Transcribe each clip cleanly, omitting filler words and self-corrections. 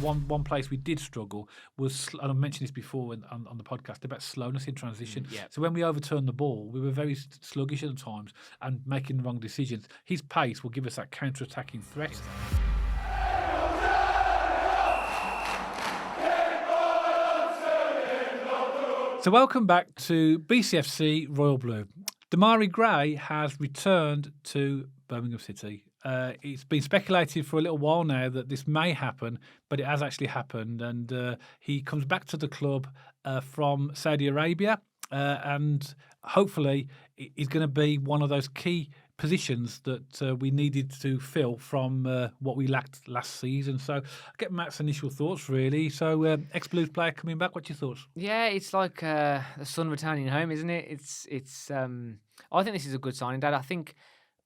one place we did struggle was, and I mentioned this before on the podcast, about slowness in transition. So when we overturned the ball, we were very sluggish at times and making the wrong decisions. His pace will give us that counter-attacking threat. So welcome back to BCFC Royal Blue. Demarai Gray has returned to Birmingham City. It's been speculated for a little while now that this may happen, but it has actually happened. And he comes back to the club from Saudi Arabia, and hopefully he's going to be one of those key positions that we needed to fill from what we lacked last season. So I'll get Matt's initial thoughts, really. So ex-Blues player coming back, what's your thoughts? Yeah, it's like the son returning home, isn't it? It's. I think this is a good signing, Dad. I think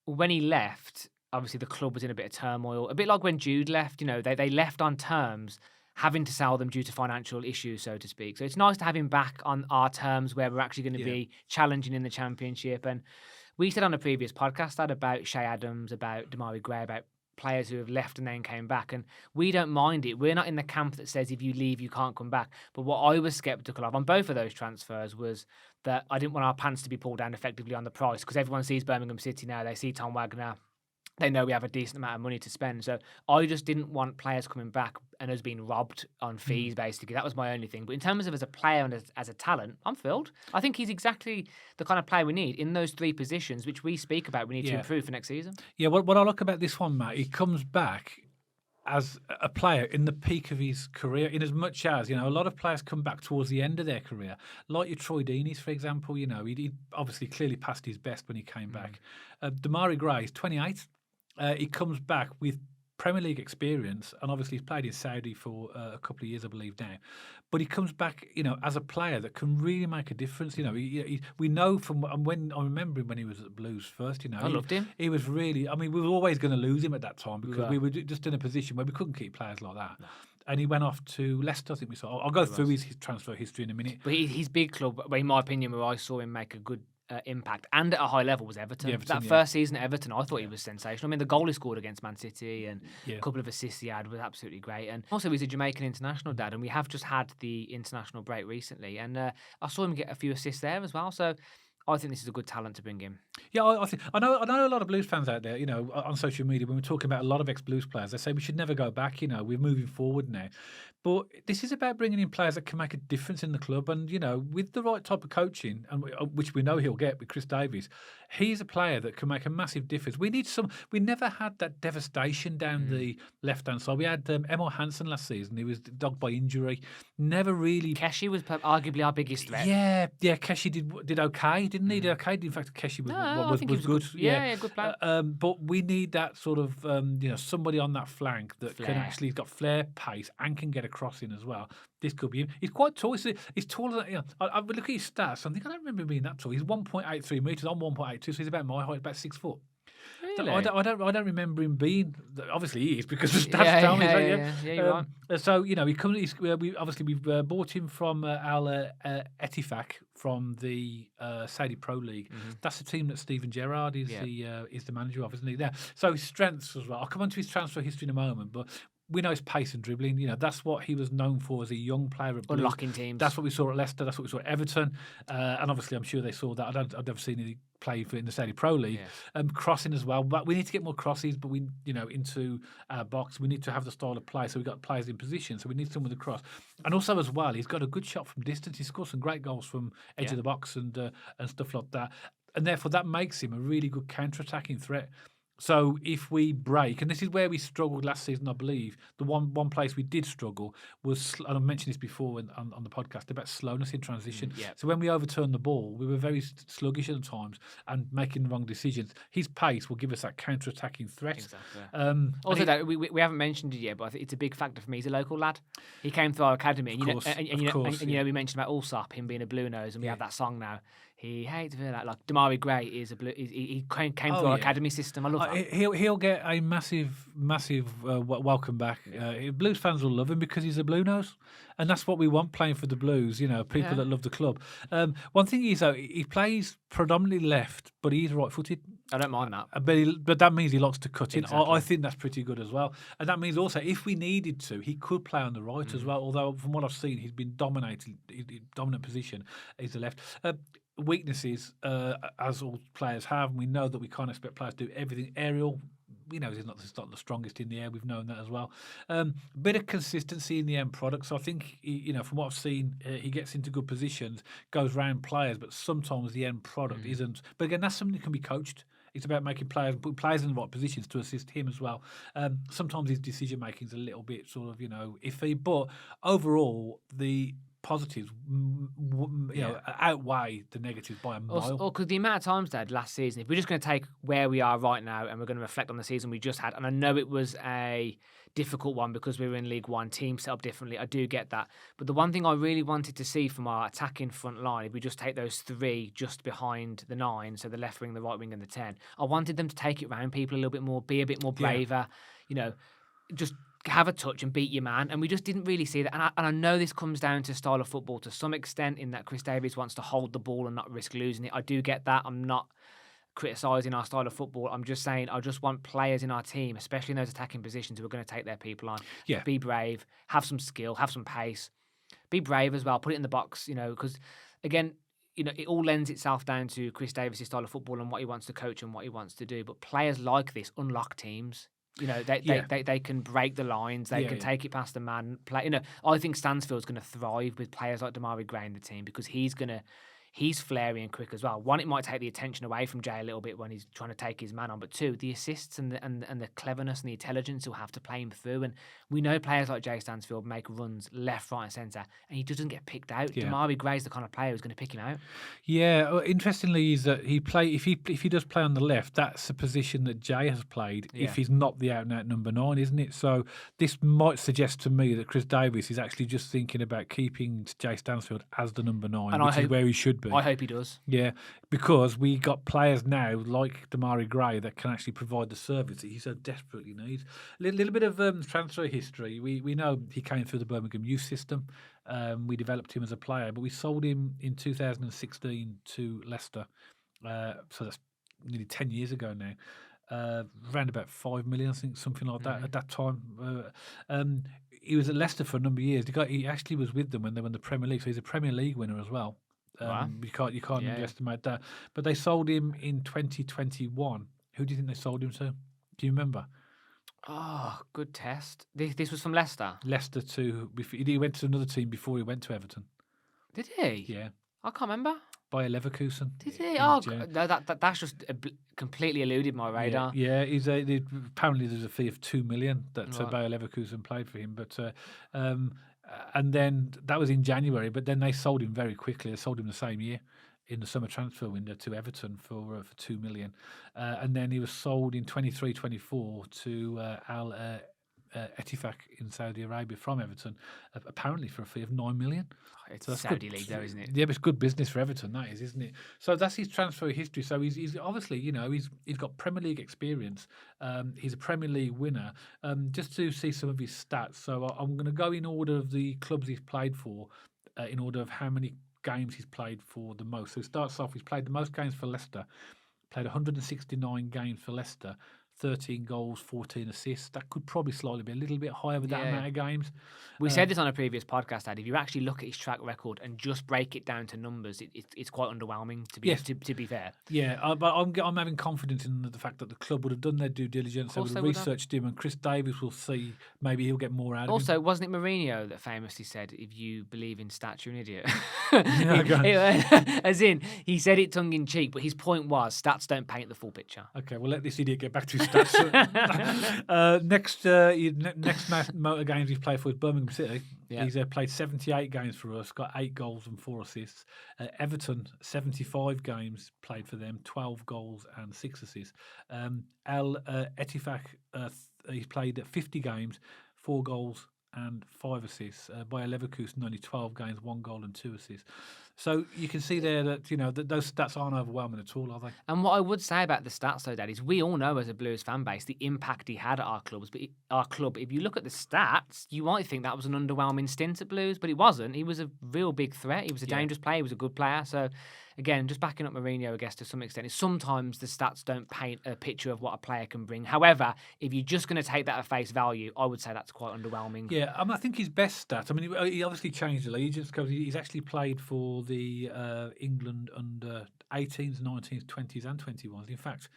when he left, obviously the club was in a bit of turmoil, a bit like when Jude left. You know, they left on terms, having to sell them due to financial issues, so to speak. So it's nice to have him back on our terms where we're actually going to be challenging in the Championship. And we said on a previous podcast that about Che Adams, about Demarai Gray, about players who have left and then came back. And we don't mind it. We're not in the camp that says if you leave, you can't come back. But what I was sceptical of on both of those transfers was that I didn't want our pants to be pulled down effectively on the price, because everyone sees Birmingham City now. They see Tom Wagner. They know we have a decent amount of money to spend. So I just didn't want players coming back and us being robbed on fees, basically. That was my only thing. But in terms of as a player and as a talent, I'm filled. I think he's exactly the kind of player we need in those three positions, which we speak about we need to improve for next season. Yeah, what I like about this one, Matt, he comes back as a player in the peak of his career, in as much as, you know, a lot of players come back towards the end of their career, like your Troy Deeney's, for example. You know, he obviously clearly passed his best when he came back. Demarai Gray is 28. He comes back with Premier League experience, and obviously he's played in Saudi for a couple of years, I believe now. But he comes back, you know, as a player that can really make a difference. You know, we know from when I remember him when he was at Blues first. You know, I loved him. He was really. I mean, we were always going to lose him at that time because we were just in a position where we couldn't keep players like that. No. And he went off to Leicester, I think we saw. I'll go through his transfer history in a minute. But his big club, in my opinion, where I saw him make a good impact and at a high level was Everton. First season at Everton, I thought he was sensational. I mean, the goal he scored against Man City and a couple of assists he had was absolutely great. And also, he's a Jamaican international, Dad, and we have just had the international break recently. And I saw him get a few assists there as well. So I think this is a good talent to bring in. Yeah, I know a lot of Blues fans out there, you know, on social media, when we're talking about a lot of ex-Blues players, they say we should never go back, you know, we're moving forward now. But this is about bringing in players that can make a difference in the club. And, you know, with the right type of coaching, and which we know he'll get with Chris Davies, he's a player that can make a massive difference. We never had that devastation down the left-hand side. We had Emil Hansen last season. He was dogged by injury. Never really... Keshi was arguably our biggest threat. Yeah, Keshi did okay, didn't he? Did okay. In fact, Keshi was good. Yeah, good player. But we need that sort of, you know, somebody on that flank that can actually, he's got flair, pace, and can get across in as well. This could be him. He's quite tall. He's taller than, you know, I look at his stats. I think I don't remember him being that tall. He's 1.83 metres. I'm 1.82, so he's about my height, about 6 foot. Really? I don't remember him being. Obviously, he is because the stats tell me. Yeah, you're right. So you know, we've bought him from Al Ettifaq from the Saudi Pro League. That's the team that Steven Gerrard is the manager of, isn't he? There. So his strengths as well. I'll come on to his transfer history in a moment, but we know his pace and dribbling. You know, that's what he was known for as a young player at Blues. Unlocking teams. That's what we saw at Leicester. That's what we saw at Everton. And obviously, I'm sure they saw that. I've never seen him play in the Saudi Pro League. Crossing as well. But we need to get more crosses. But into our box, we need to have the style of play. So we've got players in position. So we need someone with a cross. And also as well, he's got a good shot from distance. He scores some great goals from edge of the box and stuff like that. And therefore, that makes him a really good counter-attacking threat. So if we break, and this is where we struggled last season, I believe, the one place we did struggle was, and I mentioned this before on the podcast, about slowness in transition. So when we overturned the ball, we were very sluggish at times and making the wrong decisions. His pace will give us that counter-attacking threat. Exactly. Also, we haven't mentioned it yet, but I think it's a big factor for me. He's a local lad. He came through our academy. And we mentioned about Allsop, him being a blue nose, and we have that song now. He hates Villa. Like Demarai Gray is a blue. He came through our yeah. academy system. I love that. He'll get a massive welcome back. Blues fans will love him because he's a blue nose, and that's what we want playing for the Blues. People that love the club. One thing is though, he plays predominantly left, but he's right-footed. I don't mind that. But that means he likes to cut in. Exactly. I think that's pretty good as well. And that means also, if we needed to, he could play on the right as well. Although from what I've seen, he's been dominant position is the left. Weaknesses, as all players have, and we know that we can't expect players to do everything. Aerial, he's not the strongest in the air. We've known that as well. Bit of consistency in the end product. So I think, from what I've seen, he gets into good positions, goes round players, but sometimes the end product isn't. But again, that's something that can be coached. It's about making putting players in the right positions to assist him as well. Sometimes his decision making is a little bit sort of, iffy, but overall the positives, outweigh the negatives by a mile. Because the amount of times, Dad, last season, if we're just going to take where we are right now and we're going to reflect on the season we just had, and I know it was a difficult one because we were in League One, team set up differently, I do get that. But the one thing I really wanted to see from our attacking front line, if we just take those three just behind the 9, so the left wing, the right wing and the 10, I wanted them to take it round people a little bit more, be a bit more braver, just have a touch and beat your man, and we just didn't really see that. And I know this comes down to style of football to some extent, in that Chris Davies wants to hold the ball and not risk losing it. I do get that. I'm not criticising our style of football. I'm just saying I just want players in our team, especially in those attacking positions, who are going to take their people on. Yeah. Be brave, have some skill, have some pace. Be brave as well. Put it in the box, because again, it all lends itself down to Chris Davies' style of football and what he wants to coach and what he wants to do. But players like this unlock teams. They can break the lines. They can take it past the man. Play. I think Stansfield's going to thrive with players like Demarai Gray in the team because he's flary and quick as well. One, it might take the attention away from Jay a little bit when he's trying to take his man on. But two, the assists and the cleverness and the intelligence he'll have to play him through. And we know players like Jay Stansfield make runs left, right, and centre, and he doesn't get picked out. Yeah. Demarai Gray's the kind of player who's going to pick him out. Yeah, interestingly, is that if he does play on the left, that's a position that Jay has played. Yeah. If he's not the out and out number 9, isn't it? So this might suggest to me that Chris Davies is actually just thinking about keeping Jay Stansfield as the number 9, which is where he should be. I hope he does. Yeah, because we got players now like Demarai Gray that can actually provide the service that he so desperately needs. A little bit of transfer history. We know he came through the Birmingham youth system. We developed him as a player, but we sold him in 2016 to Leicester. So that's nearly 10 years ago now. Around about 5 million, I think, something like that at that time. He was at Leicester for a number of years. He actually was with them when they won the Premier League, so he's a Premier League winner as well. Wow. You can't underestimate that. But they sold him in 2021. Who do you think they sold him to? Do you remember? Oh, good test. This was from Leicester. Leicester he went to another team before he went to Everton. Did he? Yeah. I can't remember. By Leverkusen. Did he? Oh, that's just completely eluded my radar. Yeah. Apparently there's a fee of 2 million that Bayer Leverkusen played for him, but and then that was in January. But then they sold him very quickly. They sold him the same year in the summer transfer window to Everton for 2 million, and then he was sold in 23-24 to Ettifaq in Saudi Arabia from Everton, apparently for a fee of 9 million. It's Saudi league, though, isn't it? Yeah, but it's good business for Everton, that is, isn't it? So that's his transfer history. So he's obviously, he's got Premier League experience. He's a Premier League winner. Just to see some of his stats. So I'm going to go in order of the clubs he's played for, in order of how many games he's played for the most. So it starts off, he's played the most games for Leicester. Played 169 games for Leicester. 13 goals, 14 assists. That could probably slightly be a little bit higher with that amount of games. We said this on a previous podcast, Dad. If you actually look at his track record and just break it down to numbers, it's quite underwhelming, to be fair. Yeah, but I'm having confidence in the fact that the club would have done their due diligence. They would have researched him, and Chris Davies will see maybe he'll get more out of him. Also, wasn't it Mourinho that famously said, if you believe in stats, you're an idiot? As in, he said it tongue-in-cheek, but his point was stats don't paint the full picture. Okay, well, let this idiot get back to stats. Next motor games he's played for is Birmingham City. Yeah. He's played 78 games for us, got 8 goals and 4 assists. Everton, 75 games played for them, 12 goals and 6 assists. Ettifaq, he's played 50 games, 4 goals and 5 assists. Bayer Leverkusen only 12 games, 1 goal and 2 assists. So you can see there that that those stats aren't overwhelming at all, are they? And what I would say about the stats, though, Dad, is we all know as a Blues fan base the impact he had at our clubs. But our club, if you look at the stats, you might think that was an underwhelming stint at Blues, but it wasn't. He was a real big threat. He was a dangerous player. He was a good player. So, again, just backing up Mourinho, I guess, to some extent, is sometimes the stats don't paint a picture of what a player can bring. However, if you're just going to take that at face value, I would say that's quite underwhelming. Yeah, I think his best stat, I mean, he obviously changed allegiance because he's actually played for the England under 18s, 19s, 20s and 21s. In fact,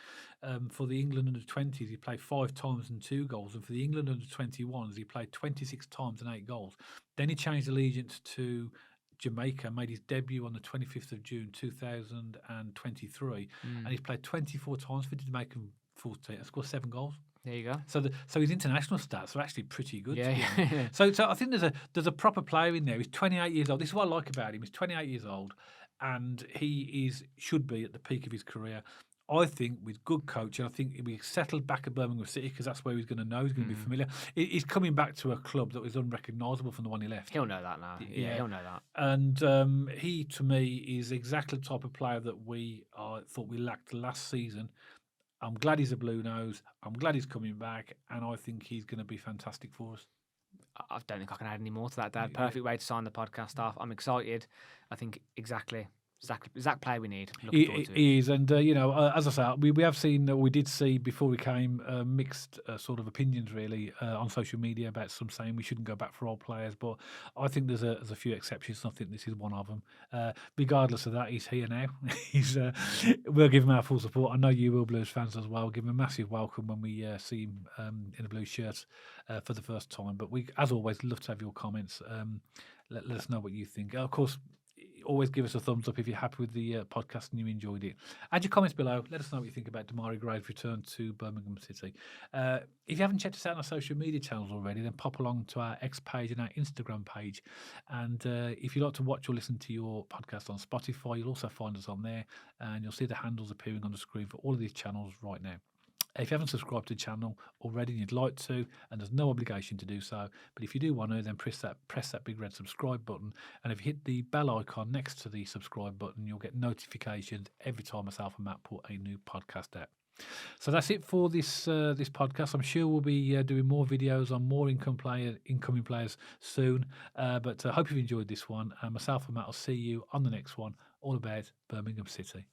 for the England under 20s, he played 5 times and 2 goals. And for the England under 21s, he played 26 times and 8 goals. Then he changed allegiance to Jamaica, made his debut on the 25th of June 2023, and he's played 24 times for the Jamaican full team and scored 7 goals. There you go. So his international stats are actually pretty good. Yeah. So I think there's a proper player in there. He's 28 years old. This is what I like about him. He's 28 years old, and he should be at the peak of his career. I think with good coaching, I think we settled back at Birmingham City because that's where he's going to know. He's going to be familiar. He's coming back to a club that was unrecognisable from the one he left. He'll know that now. Yeah, he'll know that. And he, to me, is exactly the type of player that we thought we lacked last season. I'm glad he's a Blue Nose. I'm glad he's coming back, and I think he's going to be fantastic for us. I don't think I can add any more to that, Dad. Perfect way to sign the podcast off. I'm excited. I think exact player we need. He is, and as I say, we have seen, we did see before we came mixed sort of opinions really on social media about some saying we shouldn't go back for old players, but I think there's a few exceptions. I think this is one of them. Regardless of that, he's here now. We'll give him our full support. I know you will, Blues fans as well. Give him a massive welcome when we see him in a blue shirt for the first time. But we, as always, love to have your comments. Let us know what you think. Of course, always give us a thumbs up if you're happy with the podcast and you enjoyed it. Add your comments below. Let us know what you think about Demarai Gray's return to Birmingham City. If you haven't checked us out on our social media channels already, then pop along to our X page and our Instagram page. And if you like to watch or listen to your podcast on Spotify, you'll also find us on there, and you'll see the handles appearing on the screen for all of these channels right now. If you haven't subscribed to the channel already and you'd like to, and there's no obligation to do so, but if you do want to, then press that big red subscribe button. And if you hit the bell icon next to the subscribe button, you'll get notifications every time myself and Matt put a new podcast out. So that's it for this podcast. I'm sure we'll be doing more videos on more incoming players soon. But I hope you've enjoyed this one. Myself and Matt will see you on the next one, all about Birmingham City.